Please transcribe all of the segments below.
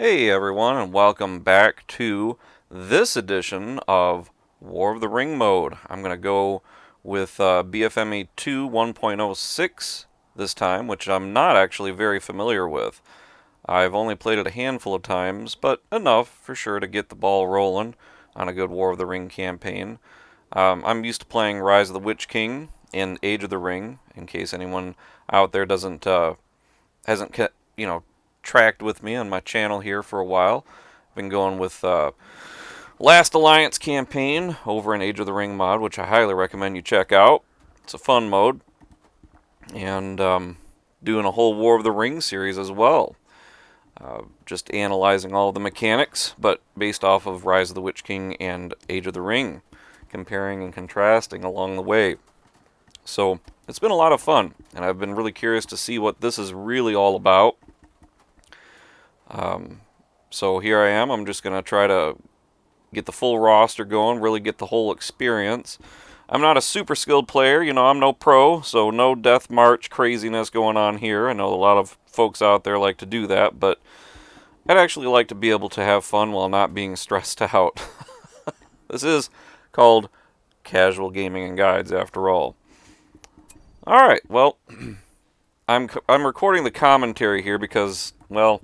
Hey everyone, and welcome back to this edition of War of the Ring mode. I'm going to go with BFME2 1.06 this time, which I'm not actually very familiar with. I've only played it a handful of times, but enough for sure to get the ball rolling on a good War of the Ring campaign. I'm used to playing Rise of the Witch King and Age of the Ring, in case anyone out there hasn't tracked with me on my channel here for a while. I've been going with Last Alliance campaign over in Age of the Ring mod, which I highly recommend you check out. It's a fun mode, and doing a whole War of the Ring series as well. Just analyzing all of the mechanics, but based off of Rise of the Witch King and Age of the Ring, comparing and contrasting along the way. So it's been a lot of fun, and I've been really curious to see what this is really all about. So here I am. I'm just going to try to get the full roster going, really get the whole experience. I'm not a super skilled player, I'm no pro, so no death march craziness going on here. I know a lot of folks out there like to do that, but I'd actually like to be able to have fun while not being stressed out. This is called Casual Gaming and Guides after all. Alright, well, I'm recording the commentary here because, well,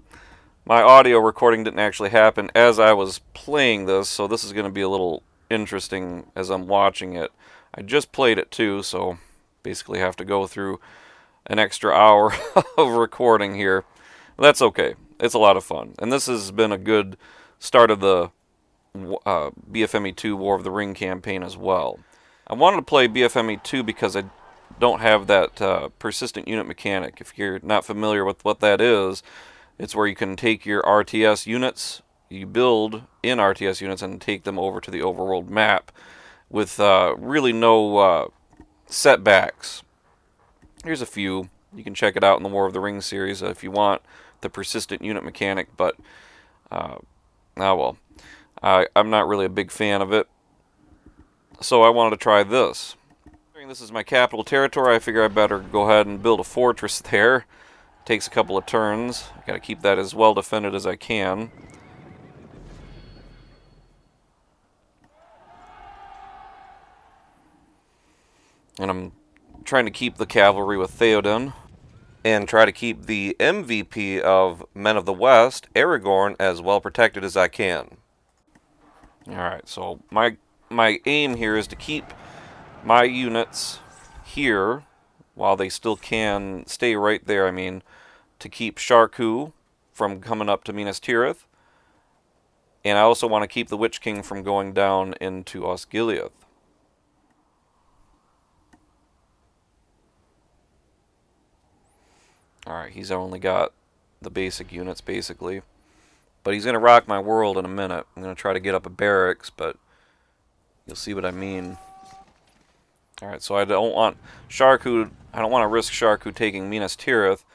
my audio recording didn't actually happen as I was playing this, so this is going to be a little interesting as I'm watching it. I just played it too, so basically have to go through an extra hour of recording here. That's okay. It's a lot of fun. And this has been a good start of the BFME2 War of the Ring campaign as well. I wanted to play BFME2 because I don't have that persistent unit mechanic. If you're not familiar with what that is, it's where you can take your RTS units, you build in RTS units, and take them over to the overworld map with really no setbacks. Here's a few. You can check it out in the War of the Ring series if you want the persistent unit mechanic, but well. I'm not really a big fan of it, so I wanted to try this. This is my capital territory. I figure I better go ahead and build a fortress there. Takes a couple of turns. I gotta keep that as well defended as I can. And I'm trying to keep the cavalry with Theoden, and try to keep the MVP of Men of the West, Aragorn, as well protected as I can. Alright, so my aim here is to keep my units here while they still can stay right there, to keep Sharku from coming up to Minas Tirith. And I also want to keep the Witch King from going down into Osgiliath. Alright, he's only got the basic units, basically. But he's going to rock my world in a minute. I'm going to try to get up a barracks, but you'll see what I mean. Alright, so I don't want to risk Sharku taking Minas Tirith.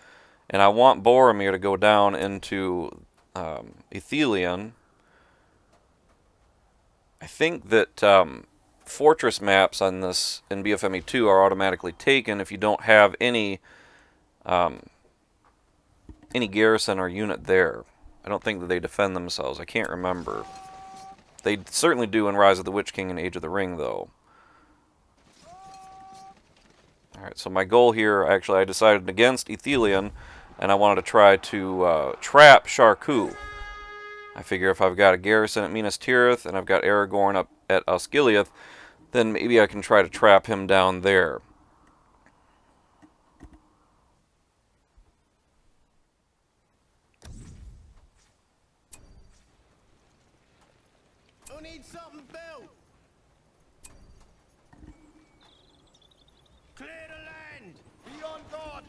And I want Boromir to go down into Ithilien. I think that fortress maps on this in BFME2 are automatically taken if you don't have any garrison or unit there. I don't think that they defend themselves. I can't remember. They certainly do in Rise of the Witch King and Age of the Ring, though. Alright, so my goal here, actually, I decided against Ithilien, and I wanted to try to trap Sharku. I figure if I've got a garrison at Minas Tirith and I've got Aragorn up at Osgiliath, then maybe I can try to trap him down there. Who needs something built? Clear the land! Be on guard!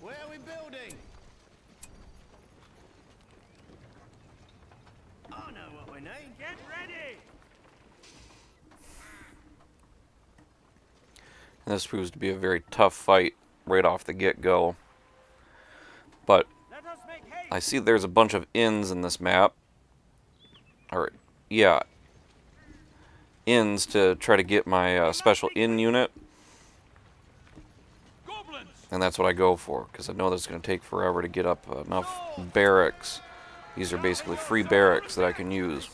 Where are we building? I know what we need. Get ready! This proves to be a very tough fight right off the get-go. But I see there's a bunch of inns in this map. Or, yeah, inns to try to get my special inn unit. And that's what I go for, because I know that it's going to take forever to get up enough barracks These are basically free barracks that I can use.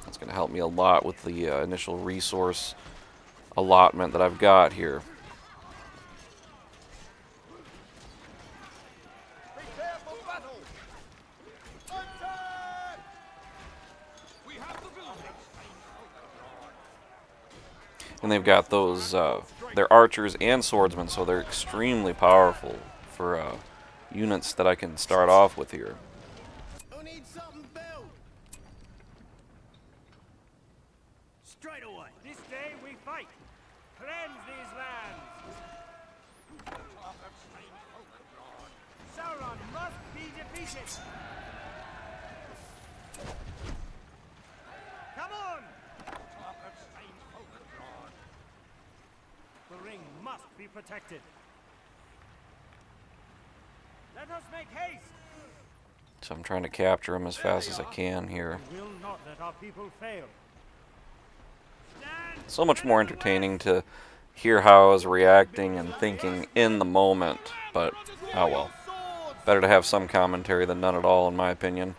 That's going to help me a lot with the initial resource allotment that I've got here. And they've got those, they're archers and swordsmen, so they're extremely powerful for units that I can start off with here. Who needs something built? Straight away. This day we fight. Cleanse these lands. Sauron must be defeated. Come on. The ring must be protected. Let us make haste. So I'm trying to capture them as fast as I can here. We will not let our people fail. Stand So much more entertaining to hear how I was reacting and thinking in the moment, but oh well. Better to have some commentary than none at all, in my opinion.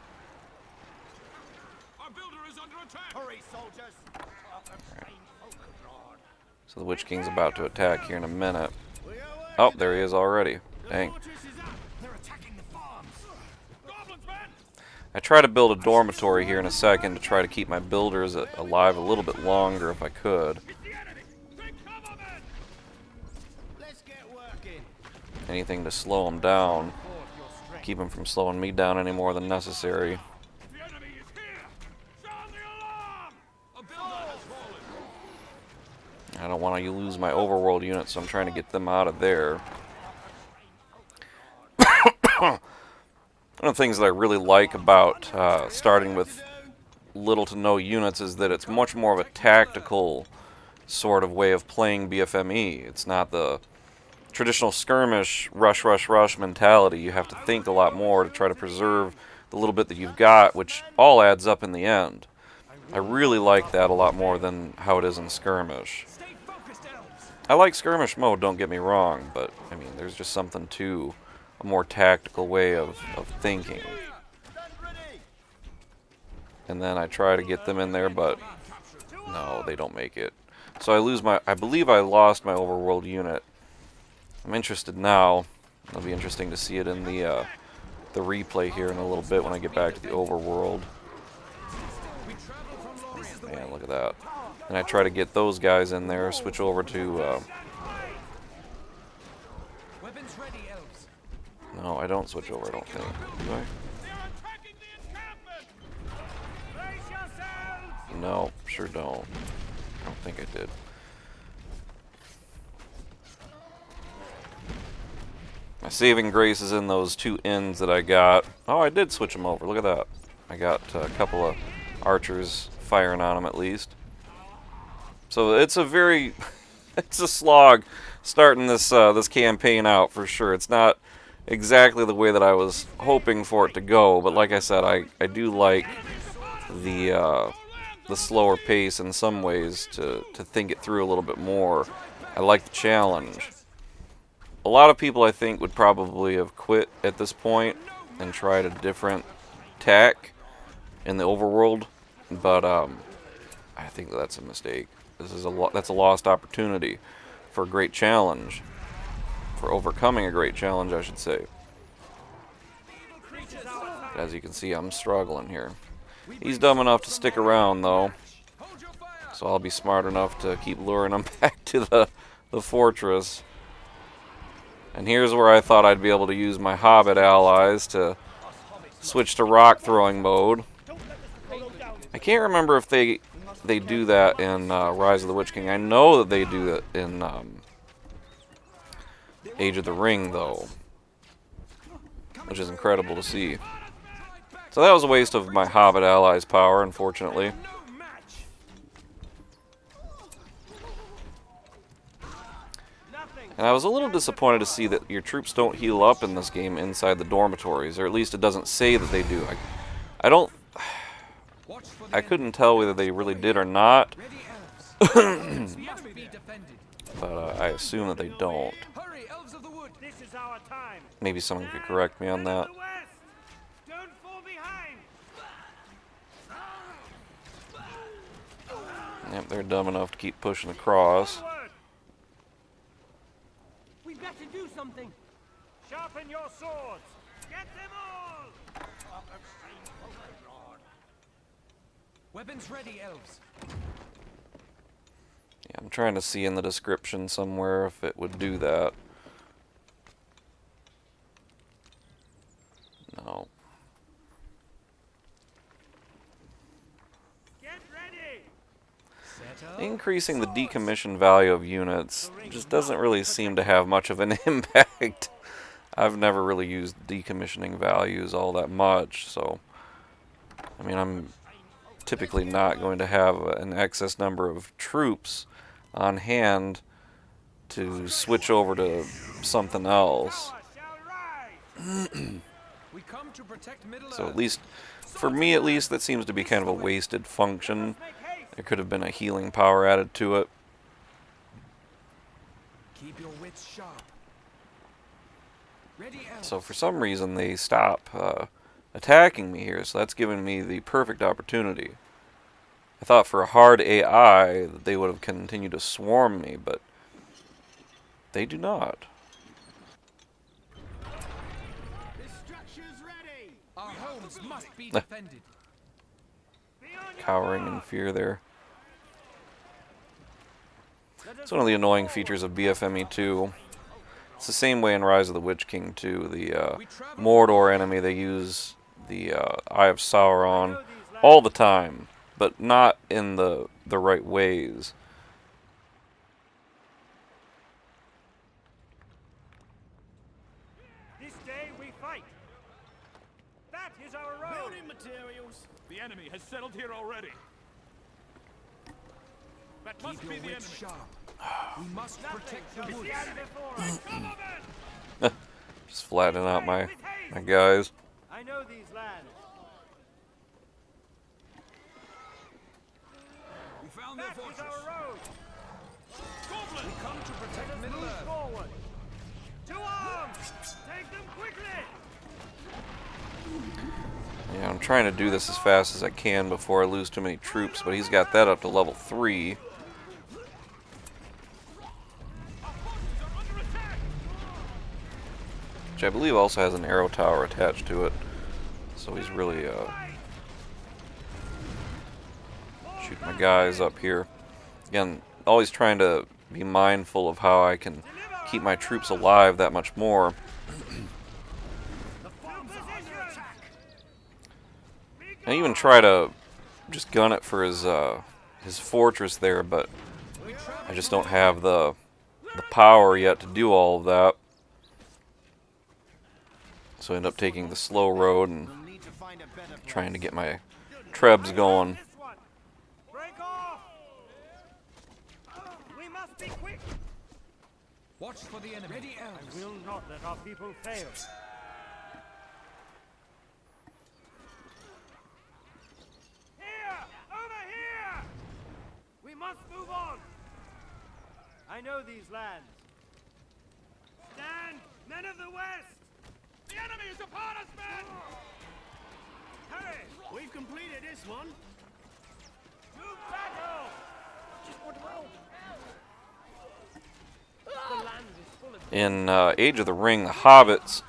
Our builder is under attack. Hurry, soldiers. So the Witch King's about to attack here in a minute. We are working. Oh, there he is already. Dang. Fortress is up. They're attacking the farms. Goblins, man. I try to build a dormitory here in a second to try to keep my builders alive a little bit longer if I could. It's the enemy. Take cover, men. Let's get working. Anything to slow them down. forth your strength. Keep them from slowing me down any more than necessary. The enemy is here. Sound the alarm. A builder has fallen. I don't want to lose my overworld units, so I'm trying to get them out of there. One of the things that I really like about starting with little to no units is that it's much more of a tactical sort of way of playing BFME. It's not the traditional skirmish, rush, rush, rush mentality. You have to think a lot more to try to preserve the little bit that you've got, which all adds up in the end. I really like that a lot more than how it is in skirmish. Stay focused, elves. I like skirmish mode, don't get me wrong, but I mean, there's just something to a more tactical way of thinking. Stand ready. And then I try to get them in there, but no, they don't make it. So I believe I lost my overworld unit. I'm interested now. It'll be interesting to see it in the replay here in a little bit when I get back to the overworld. Man, look at that. And I try to get those guys in there, switch over to... Weapons ready, elves. no, I don't switch over, I don't think. Do I? They are attacking the encampment. Brace yourselves. No, sure don't. I don't think I did. My saving grace is in those two inns that I got. Oh, I did switch them over. Look at that. I got a couple of archers firing on them at least. So it's a very... it's a slog starting this this campaign out for sure. It's not exactly the way that I was hoping for it to go, but like I said, I do like the slower pace in some ways to think it through a little bit more. I like the challenge. A lot of people, I think, would probably have quit at this point and tried a different tack in the overworld, but I think that's a mistake. This is that's a lost opportunity for a great challenge, for overcoming a great challenge, I should say. But as you can see, I'm struggling here. He's dumb enough to stick around, though, so I'll be smart enough to keep luring him back to the fortress. And here's where I thought I'd be able to use my Hobbit allies to switch to rock throwing mode. I can't remember if they do that in Rise of the Witch King. I know that they do it in Age of the Ring, though, which is incredible to see. So that was a waste of my Hobbit allies' power, unfortunately. And I was a little disappointed to see that your troops don't heal up in this game inside the dormitories, or at least it doesn't say that they do. I couldn't tell whether they really did or not, but I assume that they don't. Hurry, elves of the wood. This is our time. Maybe someone could correct me on that. The west. Yep, they're dumb enough to keep pushing across. Forward! We better do something. Sharpen your swords! Get them all! Weapons ready, elves. Yeah, I'm trying to see in the description somewhere if it would do that. No. Get ready! Settle. Increasing the decommission value of units just doesn't really seem to have much of an impact. I've never really used decommissioning values all that much, so I mean, I'm typically not going to have an excess number of troops on hand to switch over to something else. Power shall rise! We come to protect Middle So Earth. at least, for me at least, that seems to be kind of a wasted function. Make haste! There could have been a healing power added to it. Keep your wits sharp. Ready, elves. So for some reason they stop attacking me here, so that's giving me the perfect opportunity. I thought for a hard AI that they would have continued to swarm me, but they do not. This structure's ready. Our homes must be defended. Be on your Cowering in guard! fear there. Let us It's one of the annoying forward. features of BFME2. It's the same way in Rise of the Witch King too. The Mordor enemy, they use the Eye of Sauron all the time, but not in the right ways. This day we fight! That is our road! Building materials. The enemy has settled here already. That must Keep be your the wits enemy. sharp. We must protect the woods. Stand before us! Come on, then! Just flattening out my guys. I know these lands. We found That their is fortress. our road! Goblin! Come to protect Middle Move Earth. forward! To arms! Take them quickly! Yeah, I'm trying to do this as fast as I can before I lose too many troops, but he's got that up to level 3. Our forces are under attack! Which I believe also has an arrow tower attached to it. So he's really shooting my guys up here. Again, always trying to be mindful of how I can keep my troops alive that much more. The farms are under attack. I even try to just gun it for his fortress there, but I just don't have the power yet to do all of that. So I end up taking the slow road and We'll need to find a better place. trying to get my trebs going. This one! Break off! We must be quick! Watch for the enemy. Ready, elves. Will not let our people fail. Here! Over here! We must move on! I know these lands. Stand, men of the West! The enemy is upon us, men! Hurry! We've completed this one. To battle! The land is full of In Age of the Ring, the hobbits,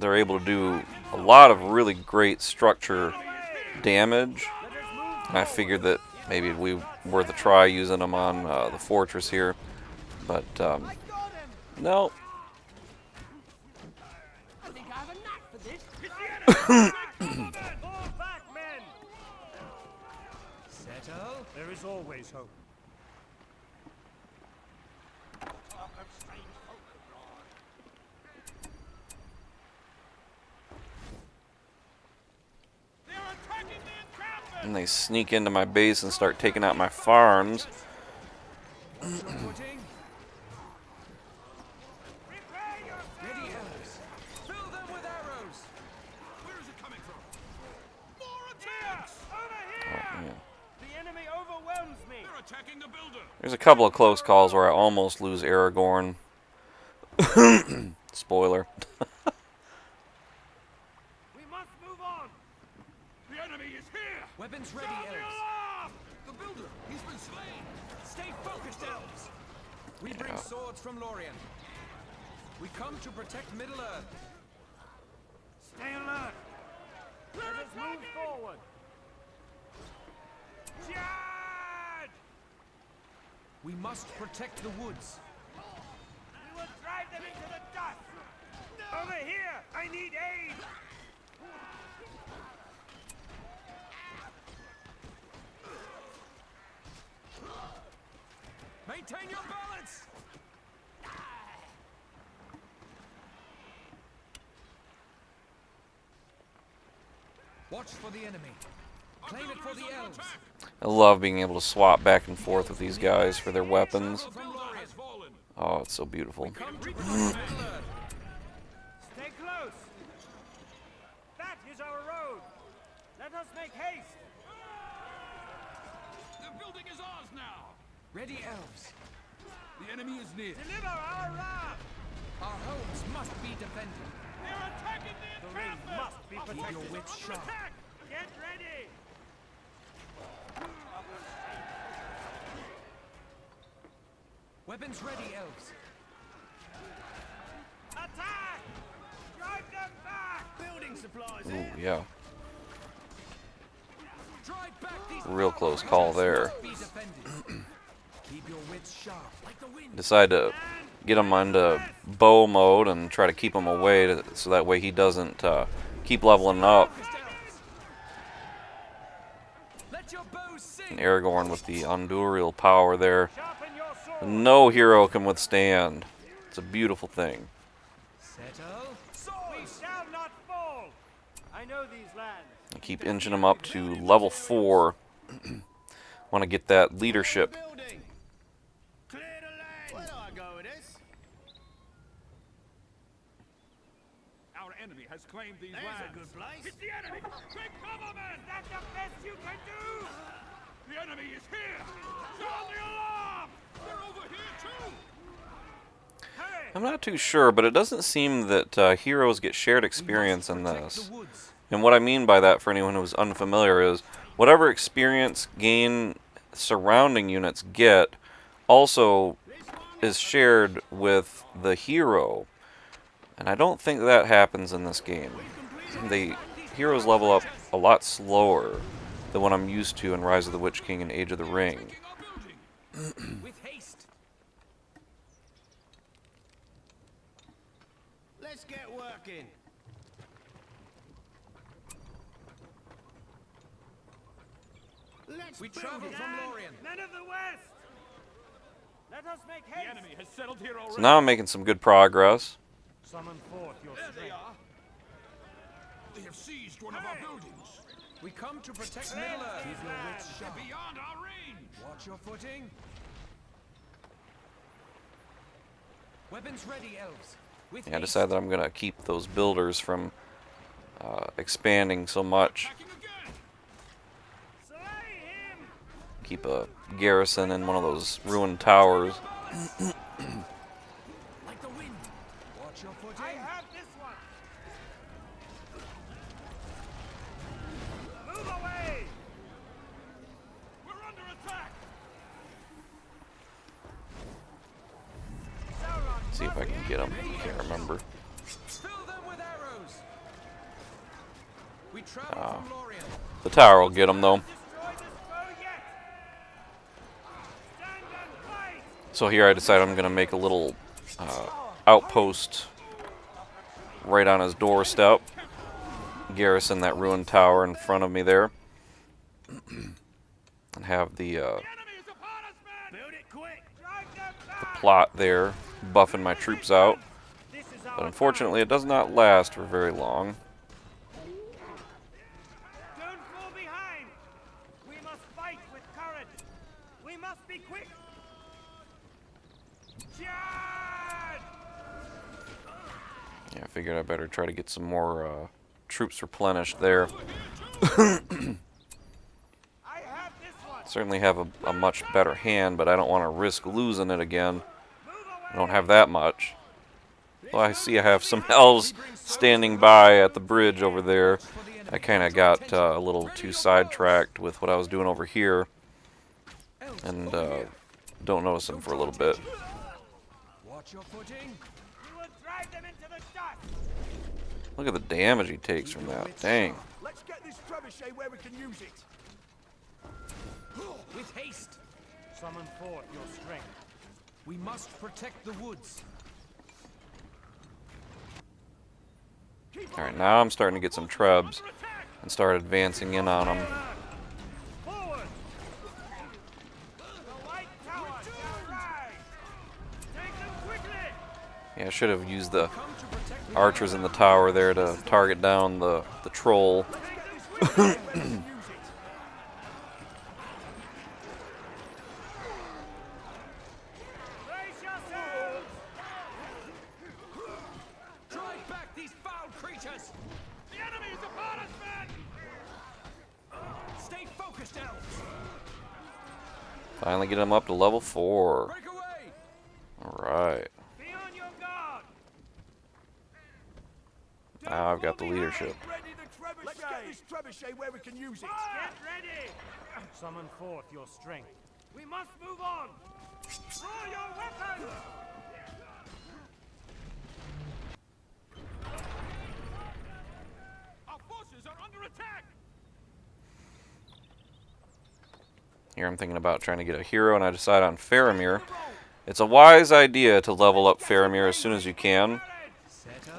they're able to do a lot of really great structure damage. And I figured that maybe it'd be worth a try using them on the fortress here. But, no. I think I have a knack for this. Fall back, men! Settle. There is always hope. They are attacking the encampment! And they sneak into my base and start taking out my farms. Reporting. Prepare yourselves! Ready, elves. Fill them with arrows. Where is it coming from? More Here! attacks! Over Oh, here! man. The enemy overwhelms me! They're attacking the builder! There's a couple of close calls where I almost lose Aragorn. Spoiler. We must move on! The enemy is here! Weapons ready, Sound the elves. alarm! The builder, he's been slain! We bring swords from Lorien. We come to protect Middle-earth. Stay alert. Let us move forward. Charge! We must protect the woods. We will drive them into the dust. Over here! I need aid! Maintain your balance! Watch for the enemy. Claim it for the elves. I love being able to swap back and forth with these guys for their weapons. From Lorien. Oh, it's so beautiful. Come to protect Middle-earth. Stay close! That is our road! Let us make haste! The building is ours now. Ready, elves. The enemy is near. Deliver our wrath! Our homes must be defended. They're attacking the The rings encampment. must be Our protected. Your forces are wits under sharp. attack. Get ready! Weapons ready, elves. Attack! Drive them back! Building supplies Ooh, yeah. Drive back these Real close call there. must be defended. Keep your wits sharp, like the wind. Decide to get him into bow mode and try to keep him away so that way he doesn't keep leveling up. Let your bows sing. And Aragorn with the Undurial power there. Sharpen your sword! No hero can withstand. It's a beautiful thing. Settle. We shall not fall! I know these lands. I keep inching him up to level 4. Want to get that leadership. Building. Clear the land. Where do I go with this? Our enemy has claimed these There's lands. a good place. It's the enemy. Take cover, men. Is that the best you can do? The enemy is here. Sound the alarm. They're over here too. Hurry! I'm not too sure, but it doesn't seem that heroes get shared experience in Protect this. the woods. And what I mean by that, for anyone who's unfamiliar, is whatever experience gain surrounding units get also is shared with the hero. And I don't think that happens in this game. The heroes level up a lot slower than what I'm used to in Rise of the Witch King and Age of the Ring. Taking our building. With haste. Let's get working. Let's We build travel it. from Lorien. Men of the West! Let us make The haste! enemy has settled here already. So now I'm making some good progress. Summon forth your There they strength. are. They have seized one of our buildings. We come to protect Middle-earth. Keep your wits They're sharp. beyond our range. Watch your footing. Weapons ready, elves. With Yeah, I haste. decided that I'm going to keep those builders from expanding so much. Attacking again. Slay him! Keep a garrison in one of those ruined towers. Like the wind. Watch your footing. I have this one! Move away! We're under attack. Sauron, See if I can get them. Can't remember. Fill them with arrows. We travel from Lorien. The tower will get them though. destroy this foe yet! Stand and fight! So here I decided I'm going to make a little outpost right on his doorstep. Garrison that ruined tower in front of me there. And have the The enemy is upon us, men. Build it quick. Drive them back! plot there, buffing my troops out. This is our But unfortunately it does not last for very long. time. Don't fall behind! We must fight with courage! We must be quick! Charge! Yeah, I figured I better try to get some more troops replenished there. I have this one! Certainly have a much better hand, but I don't want to risk losing it again. Move I away! don't have that much. Well, I see I have some elves standing by at the bridge over there. I kind of got a little too sidetracked with what I was doing over here, and don't notice them for a little bit. Watch your footing. We will drive them into the dust. Look at the damage he takes from that. Dang. Let's get this trebuchet where we can use it. With haste. Summon forth your strength. We must protect the woods. Alright, now I'm starting to get some trebs and start advancing in on them. Forward. The white tower shall rise. Take them quickly. Yeah, I should have used the archers in the tower there to target down the troll. Brace yourselves. Drive back these foul creatures. The enemy is upon us, men! Stay focused, elves. Finally get him up to level 4. Break away. Alright. Be on your guard. Now I've got the leadership. Ready the trebuchet. Let's get this trebuchet where we can use it. Get ready. Summon forth your strength. We must move on. Draw your weapons. Our forces are under attack! Here I'm thinking about trying to get a hero, and I decide on Faramir. It's a wise idea to level up Faramir as soon as you can.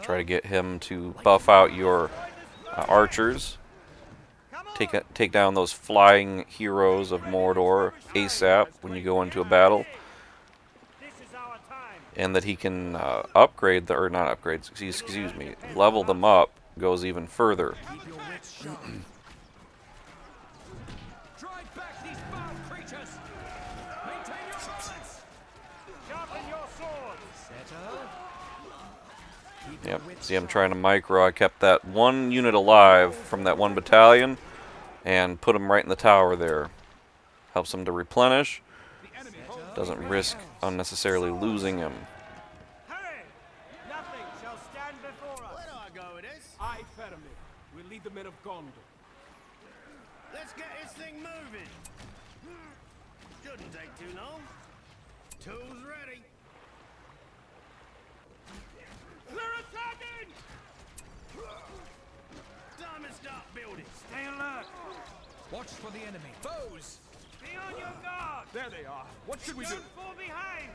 Try to get him to buff out your archers. Take down those flying heroes of Mordor ASAP when you go into a battle. This is our time. And that he can upgrade, or not upgrade, excuse me, level them up goes even further. Keep your wits sharp. Drive back these foul creatures. Maintain your balance. Sharpen your swords. Settle. Keep Yep, your wits see I'm sharp. trying to micro. I kept that one unit alive from that one battalion and put him right in the tower there. Helps him to replenish. Doesn't risk unnecessarily losing him. Hurry. Nothing shall stand before us. Where do I go with this? I, Faramir, will lead the men of Gondor. Let's get this thing moving. Shouldn't take too long. Tools ready. They're attacking! Time to start building. Stay alert. Watch for the enemy. Foes. Be on your guard. There they are. What should we do? Don't fall behind.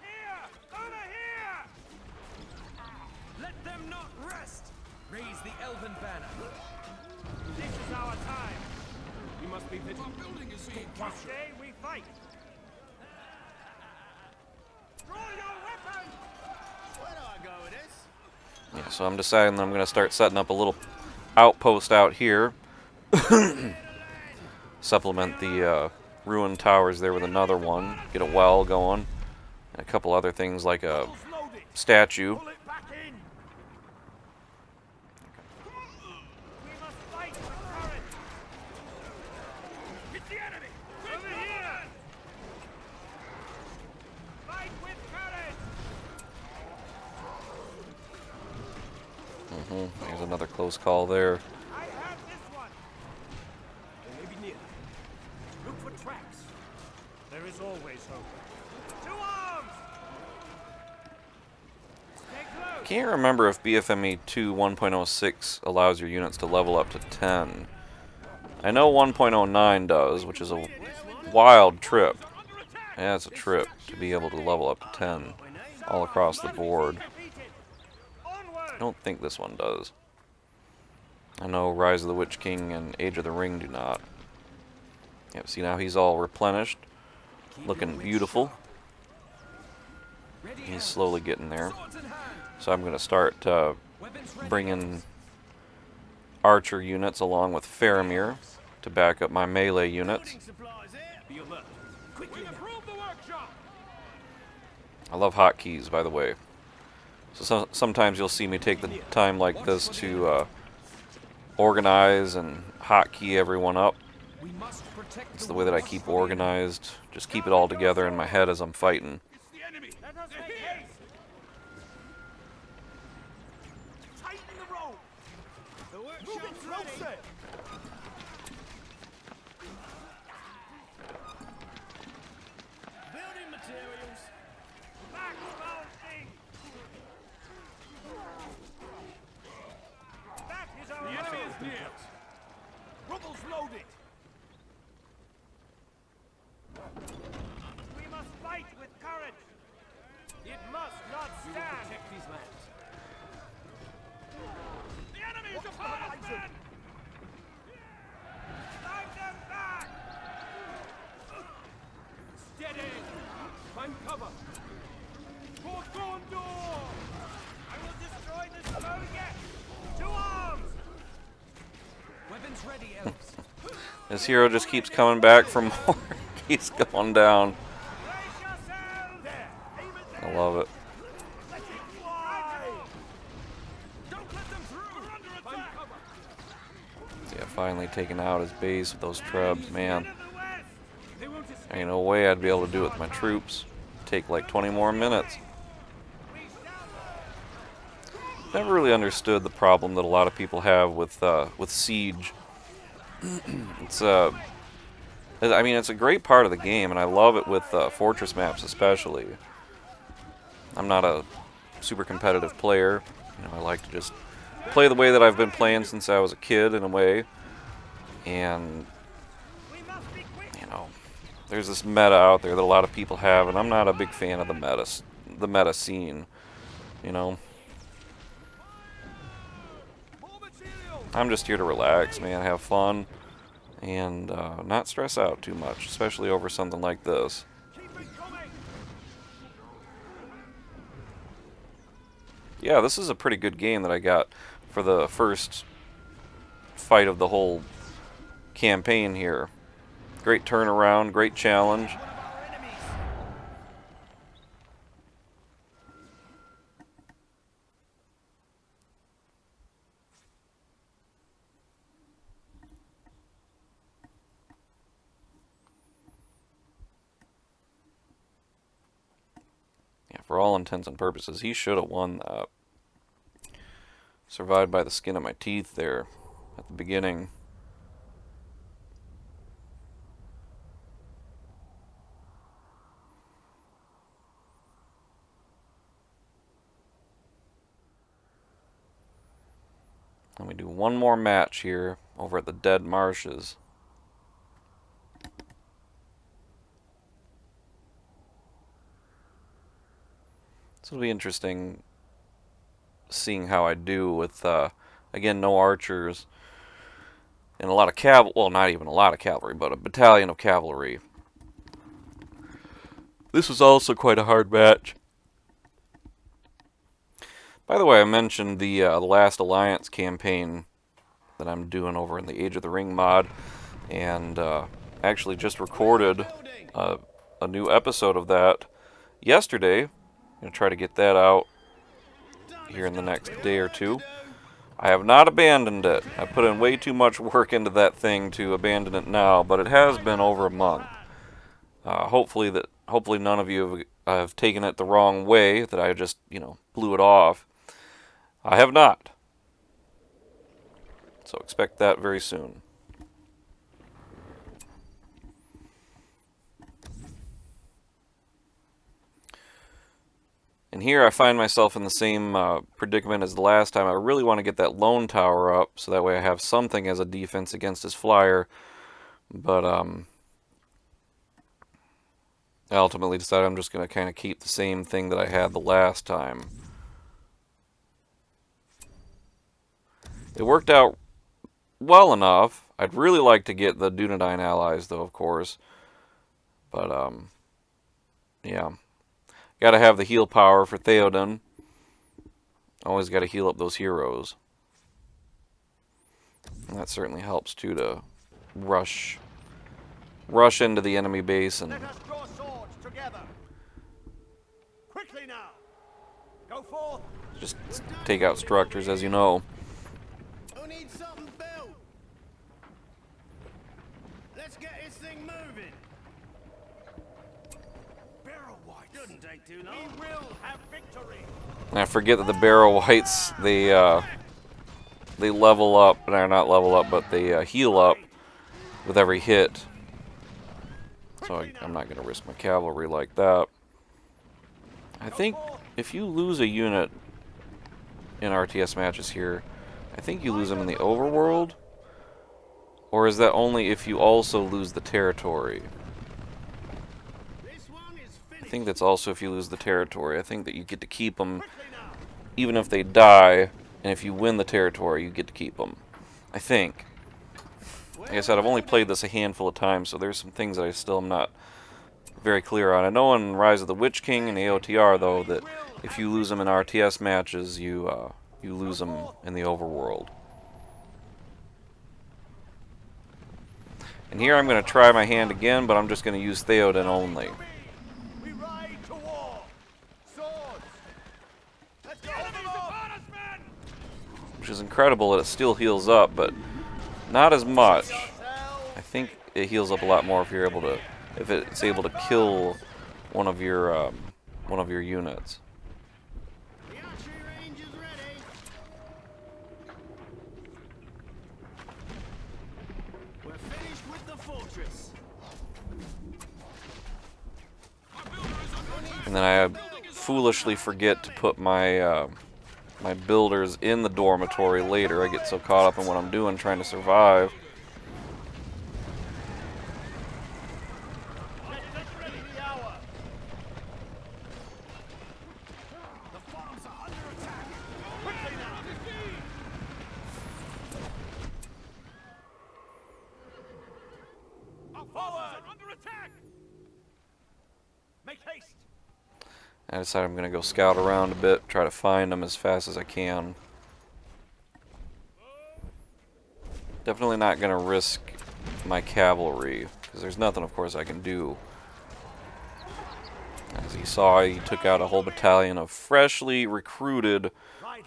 Here! Over here! Let them not rest. Raise the elven banner. This is our time. We must be vigilant. Our building is being captured. Today we fight. Draw your weapons. Where do I go with this? Yeah, so I'm deciding that I'm going to start setting up a little outpost out here. Supplement the ruined towers there with another one. Get a well going. And a couple other things like a Tools loaded. statue. Pull it back in. We must fight with courage. It's the enemy! Over here. Fight with courage. There's another close call there. I have this one. They may be near. Look for tracks. There is always hope. To arms. Stay close. Can't remember if BFME2 1.06 allows your units to level up to 10. I know 1.09 does, which is a wild trip. Yeah, it's a trip to be able to level up to 10 all across the board. Defeated. Onward. I don't think this one does. I know Rise of the Witch King and Age of the Ring do not. Yep, see now he's all replenished, looking beautiful. Ready, He's elves. slowly getting there. Swords in hand. So I'm going to start Weapons ready. bringing archer units along with Faramir to back up my melee units. Building supplies here. Be alert. Quickly improve the workshop! I love hotkeys, by the way. So sometimes you'll see me take the time like this to organize and hotkey everyone up. We must protect It's the way that I keep organized. Just keep it all together in my head as I'm fighting. It's the enemy! Let us They're make here! haste. Tighten the rope. The Workshop's ready. Building materials. Back, foul thing. That is our The enemy road. is near. Rubble's loaded. We must fight with courage. It must not stand. Protect these lands. The enemy is upon us, men! Drive them back. Steady! Find cover! For Gondor! I will destroy this foe yet. To arms. Weapons ready, elves. This hero just keeps coming back for more. He's going down. Brace yourselves. There. Aim it I there. love it. Let it fly. Don't let them through! We're under Find attack! cover! Yeah, finally taking out his base with those trebs, man. Men of the West. They won't escape. Ain't no way I'd be able to do it with my troops. Take like 20 more minutes. We shall Never really understood the problem that a lot of people have with Siege. It's I mean, it's a great part of the game, and I love it with fortress maps especially. I'm not a super competitive player. You know, I like to just play the way that I've been playing since I was a kid, in a way. And We must be quick. you know, there's this meta out there that a lot of people have, and I'm not a big fan of the meta scene. You know, More materials. I'm just here to relax, man, have fun, and not stress out too much, especially over something like this. Keep it coming. Yeah, this is a pretty good game that I got for the first fight of the whole campaign here. Great turnaround, great challenge. One of our enemies. Yeah, for all intents and purposes, he should have won that. Survived by the skin of my teeth there at the beginning. Let me do one more match here over at the Dead Marshes. This will be interesting seeing how I do with, again, no archers and a lot of well, not even a lot of cavalry, but a battalion of cavalry. This was also quite a hard match. By the way, I mentioned the Last Alliance campaign that I'm doing over in the Age of the Ring mod, and actually just recorded a new episode of that yesterday. I'm going to try to get that out here in the next day or two. I have not abandoned it. I put in way too much work into that thing to abandon it now, but it has been over a month. Hopefully none of you have taken it the wrong way, that I just, blew it off. I have not. So expect that very soon. And here I find myself in the same predicament as the last time. I really want to get that lone tower up, so that way I have something as a defense against his flyer. But I ultimately decided I'm just going to kind of keep the same thing that I had the last time. It worked out well enough. I'd really like to get the Dunedain allies, though, of course. But, yeah. Gotta have the heal power for Theoden. Always gotta heal up those heroes. And that certainly helps, too, to rush into the enemy base and Let us draw swords together. Quickly now. Go forth. just take out structures, as you know. Who needs something built? Let's get this thing moving. Barrow White. Shouldn't take too long. We will have victory. And I forget that the Barrow Whites, they they level up, and they're not level up, but they heal up with every hit. So I'm not going to risk my cavalry like that. I think if you lose a unit in RTS matches here, I think you lose them in the overworld. Or is that only if you also lose the territory? I think that's also if you lose the territory. I think that you get to keep them even if they die, and if you win the territory, you get to keep them. I think. Like I said, I've only played this a handful of times, so there's some things that I still am not very clear on. I know in Rise of the Witch King and AOTR, though, that if you lose them in RTS matches, you lose them in the overworld. And here I'm going to try my hand again, but I'm just going to use Theoden only. We ride to war. Swords. Let's go. Which is incredible that it still heals up, but not as much. I think it heals up a lot more if you're able to, if it's able to kill one of your units. The archery range is ready. We're finished with the fortress. And then I foolishly forget to put my my builders in the dormitory later. I get so caught up in what I'm doing, trying to survive. I decided I'm going to go scout around a bit, try to find them as fast as I can. Definitely not going to risk my cavalry, because there's nothing, of course, I can do. As you saw, he took out a whole battalion of freshly recruited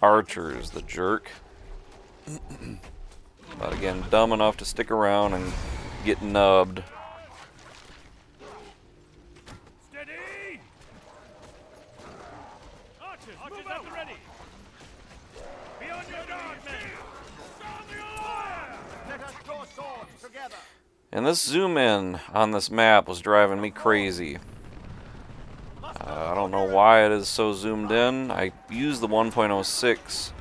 archers, the jerk. But again, dumb enough to stick around and get nubbed. And this zoom in on this map was driving me crazy. I don't know why it is so zoomed in. I used the 1.06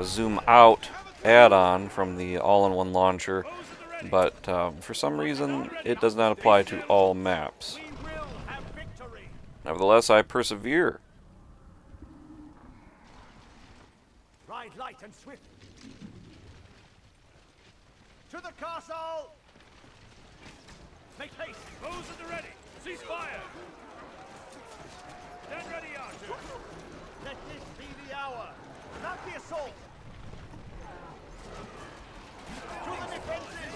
zoom out add-on from the all-in-one launcher, but for some reason it does not apply to all maps. Nevertheless, I persevere. Ride light and swift. To the castle! Make haste! Those at the ready! Cease fire! Stand ready, Archer! Let this be the hour! Not the assault! To the defenses!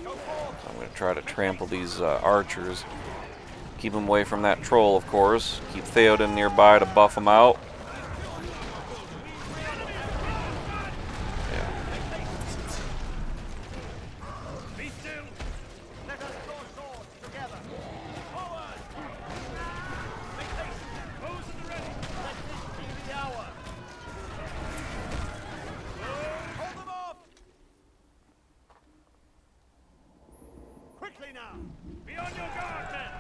Go forth! I'm going to try to trample these archers. Keep them away from that troll, of course. Keep Theoden nearby to buff them out. Be on your guard, men!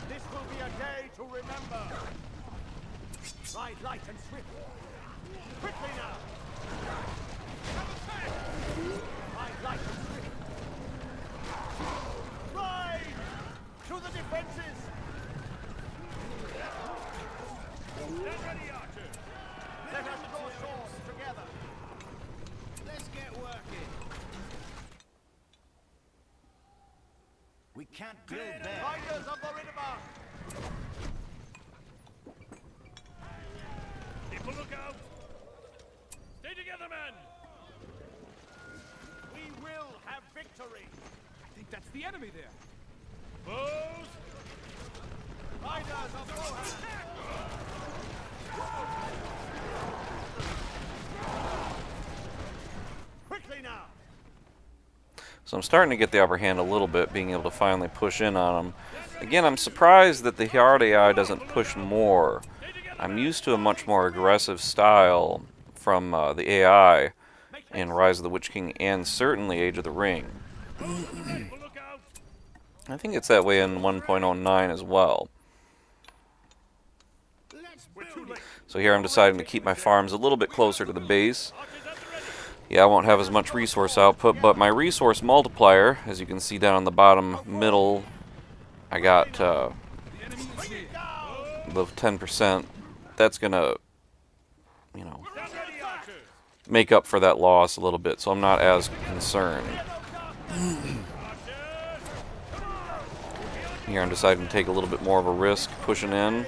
This will be a day to remember. Ride light and swift. Quickly now. Ride light and swift. Ride to the defenses. Stand ready, Archer! Let us draw swords together. Let's get working. We can't build there. Riders of the Riddermark. Keep a lookout! Stay together, men! We will have victory. I think that's the enemy there. Foes! Riders of Rohan. So So I'm starting to get the upper hand a little bit, being able to finally push in on them. Again, I'm surprised that the hard AI doesn't push more. I'm used to a much more aggressive style from the AI in Rise of the Witch King and certainly Age of the Ring. I think it's that way in 1.09 as well. So here I'm deciding to keep my farms a little bit closer to the base. Yeah, I won't have as much resource output, but my resource multiplier, as you can see down in the bottom middle, I got the 10%. That's gonna, you know, make up for that loss a little bit, so I'm not as concerned. Here I'm deciding to take a little bit more of a risk pushing in.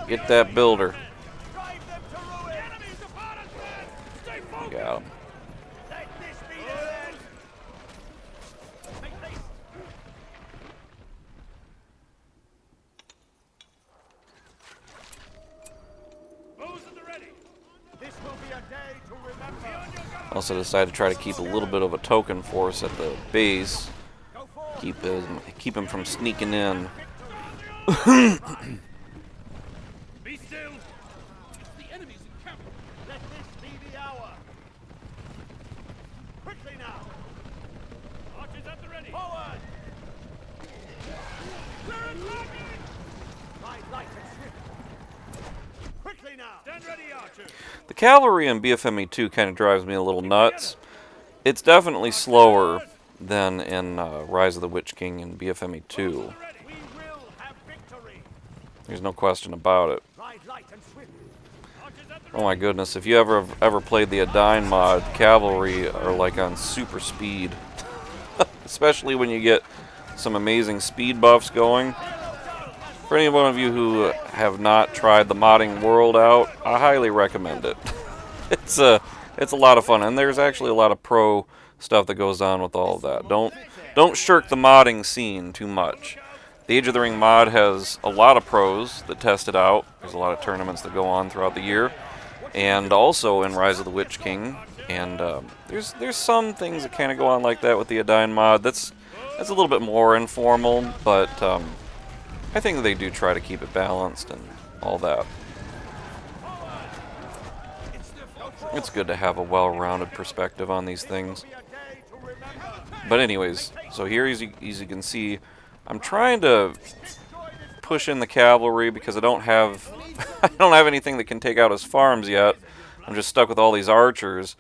Get that builder. Got him. Also decided to try to keep a little bit of a token force at the base. Keep him from sneaking in. Be still. The enemy's encampment. Let this be the hour. Quickly now. Archers at the ready. Forward. We're attacking. Ride light and swift. Quickly now. Stand ready, archers. The cavalry in BFME2 kind of drives me a little nuts. It's definitely slower than in Rise of the Witch King and BFME2. We will have victory. There's no question about it. Ride light and swift. Oh my goodness, if you ever played the Adine mod, cavalry are like on super speed. Especially when you get some amazing speed buffs going. For any one of you who have not tried the modding world out, I highly recommend it. It's a lot of fun, and there's actually a lot of pro stuff that goes on with all of that. Don't shirk the modding scene too much. The Age of the Ring mod has a lot of pros that test it out. There's a lot of tournaments that go on throughout the year, and also in Rise of the Witch King. And there's some things that kind of go on like that with the Adine mod. That's a little bit more informal, but I think they do try to keep it balanced and all that. It's good to have a well-rounded perspective on these things. But anyways, so here as you can see, I'm trying to push in the cavalry because I don't have anything that can take out his farms yet. I'm just stuck with all these archers.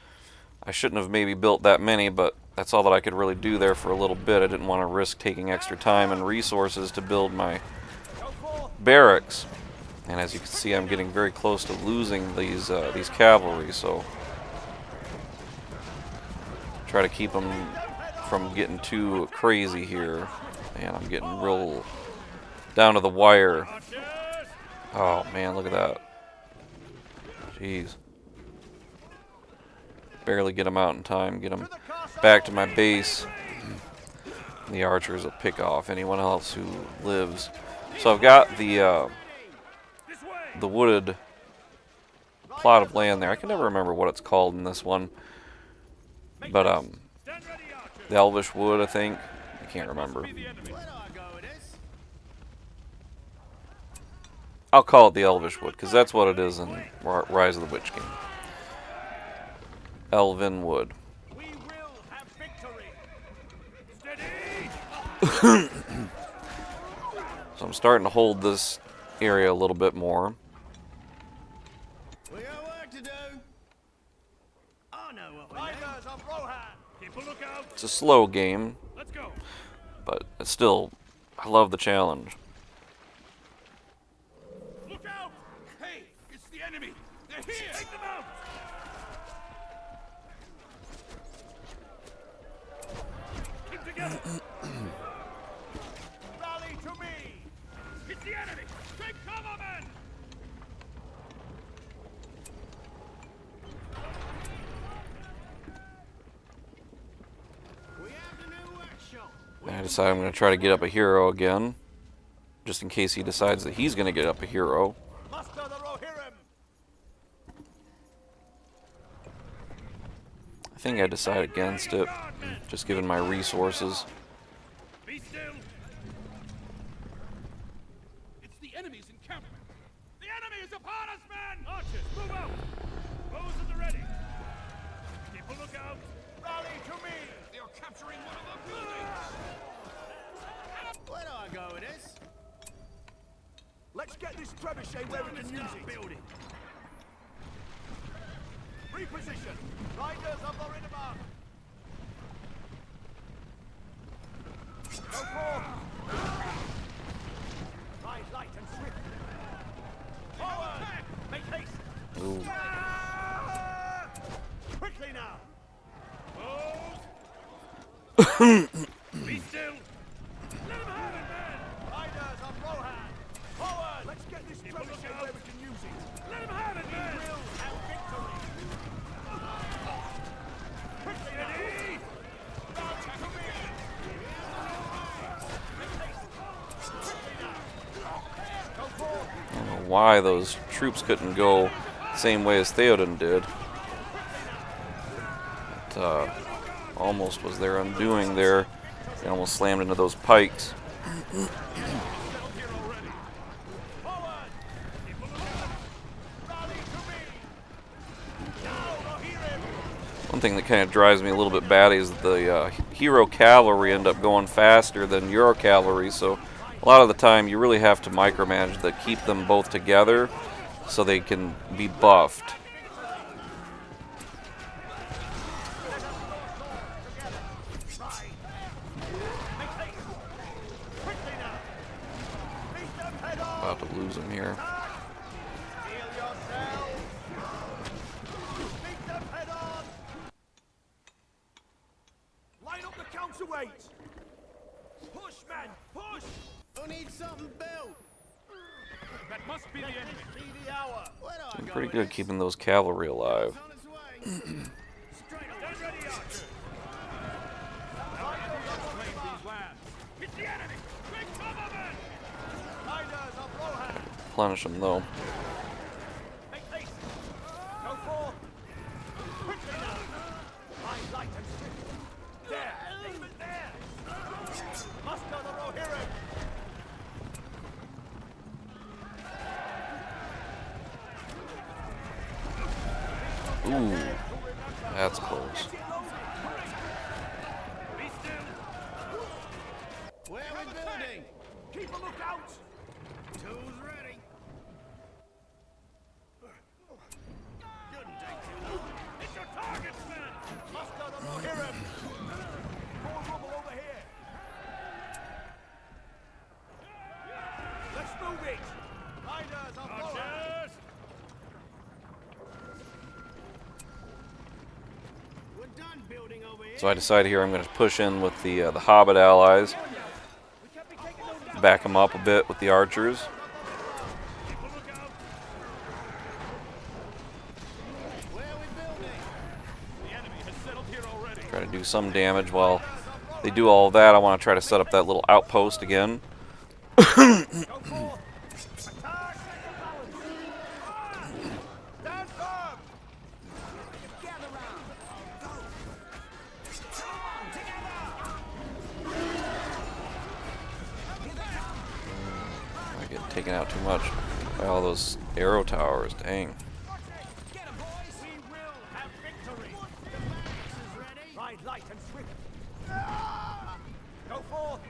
I shouldn't have maybe built that many, but that's all that I could really do there for a little bit. I didn't want to risk taking extra time and resources to build my barracks. And as you can see, I'm getting very close to losing these cavalry, so try to keep them from getting too crazy here. And I'm getting real down to the wire. Oh man, look at that. Jeez. Barely get them out in time, get them back to my base. The archers will pick off anyone else who lives. So I've got the wooded plot of land there. I can never remember what it's called in this one. But the Elvish Wood, I think. I can't remember. I'll call it the Elvish Wood, because that's what it is in Rise of the Witch King. Elven Wood. We will have victory. Steady. So I'm starting to hold this area a little bit more. We got work to do. I know what we Riders of Rohan. Keep a lookout. It's a slow game, Let's go. but it's still, I love the challenge. Look out. Hey, it's the enemy. They're here. Take them out. Keep together. Rally to me. It's the enemy. Take cover, men. I decide I'm going to try to get up a hero again, just in case he decides that he's going to get up a hero. Muster the Rohirrim! I think I decide against it, just given my resources. Be still. It's the enemy's encampment. The enemy is upon us, men! Archers, move out! Bows at the ready. Keep a lookout. Rally to me! They are capturing one of the buildings. Where do I go with this? Let's get this trebuchet where we can use it. Building. Reposition. Riders of the Rinnemark. Go forth. Ride light and swift. Forward. Make haste. Ooh. Quickly now. Be still. Let him have it, man. Riders of Rohan. Forward. Let's get this trebuchet where we can use it. Let him have it, man. Will and victory. Quickly now. Ready? Rally to me. Make haste. Quickly now. Go forth. I don't know why those troops couldn't go the same way as Theoden did. It almost was their undoing there. They almost slammed into those pikes. One thing that kind of drives me a little bit batty is that the hero cavalry end up going faster than your cavalry, so a lot of the time you really have to micromanage to keep them both together so they can be buffed. About to lose him here. Line up the counterweight. Push, man, push. Who needs something built? That must be the enemy. Be the hour. Where do I I'm go pretty with good this? keeping those cavalry alive. On its way. Straight up. Stand ready, archers. Now the enemy has claimed these lands. It's the enemy. Quick cover, men. Riders of Rohan. Replenish them though. Make haste. Go forth. Quickly now. Line light and swift. There. Aim it there. Muster the Rohirrim. Ooh, that's close. Be still. Where are we building? Keep a lookout. Tools ready. Shouldn't take too long. It's your targets, men. Muster the Rohirrim. More rubble over here. Let's move it. Riders of Rohan. Archers. We're done building over here. So I decide here I'm going to push in with the Hobbit allies, back them up a bit with the archers. Keep a lookout. Where are we building? The enemy has settled here already. Try to do some damage while they do all of that. I want to try to set up that little outpost again. Go forth. Attack. Stand firm. Gather round. Go. Come on, together. I get taken out too much by all those arrow towers. Dang. Get 'em, boys. We will have victory. The barracks is ready. Ride light and swift. Go forth.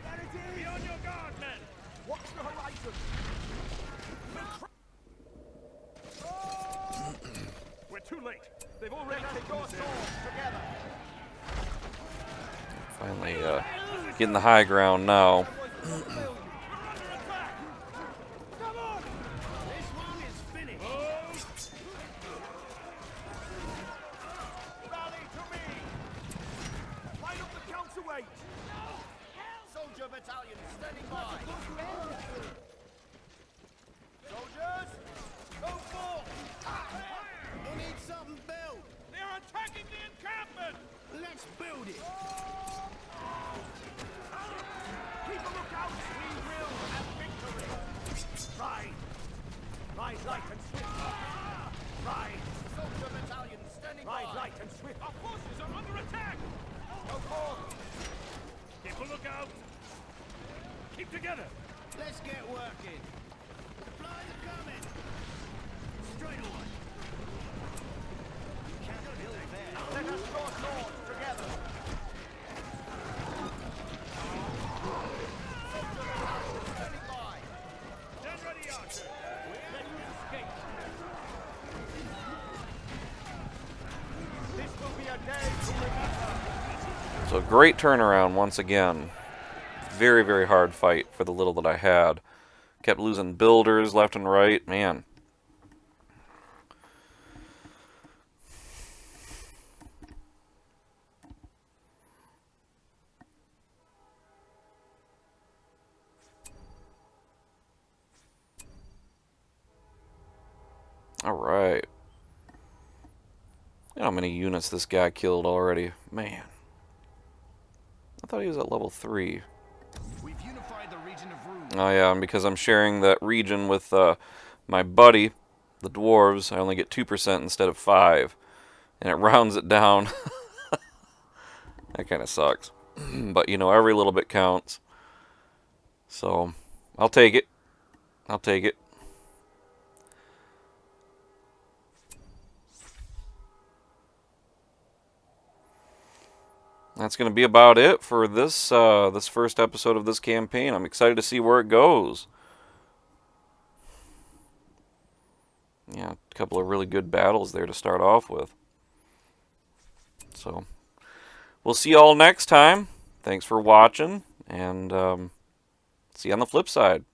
Be on your guard, men. Watch the horizon. We're too late. They've already Take taken your this swords together. Finally getting the high ground now. We're under attack. Come on. This one is finished. Rally to me. Line up the counterweight. Soldier battalion standing by. Soldiers, go forth. Who needs something built? They are attacking the encampment. Let's build it. Keep a lookout. We will have victory. Ride. Ride light and swift. Ride. Soldier battalion standing by. Ride light and swift. Our forces are under attack! Go forth. Keep a lookout! Keep together! Let's get working. Supplies are coming. Straight away. Let us draw swords together. Standing by. Stand ready, archers! We're ready to escape! This will be a day to remember. So great turnaround once again. Very, very hard fight for the little that I had. Kept losing builders left and right. Man. Alright. Look at how many units this guy killed already. Man. I thought he was at level 3. We've unified the region of Rune. Oh yeah, and because I'm sharing that region with my buddy, the Dwarves, I only get 2% instead of 5. And it rounds it down. That kind of sucks. But, you know, every little bit counts. So, I'll take it. I'll take it. That's going to be about it for this this first episode of this campaign. I'm excited to see where it goes. Yeah, a couple of really good battles there to start off with. So, we'll see you all next time. Thanks for watching, and see you on the flip side.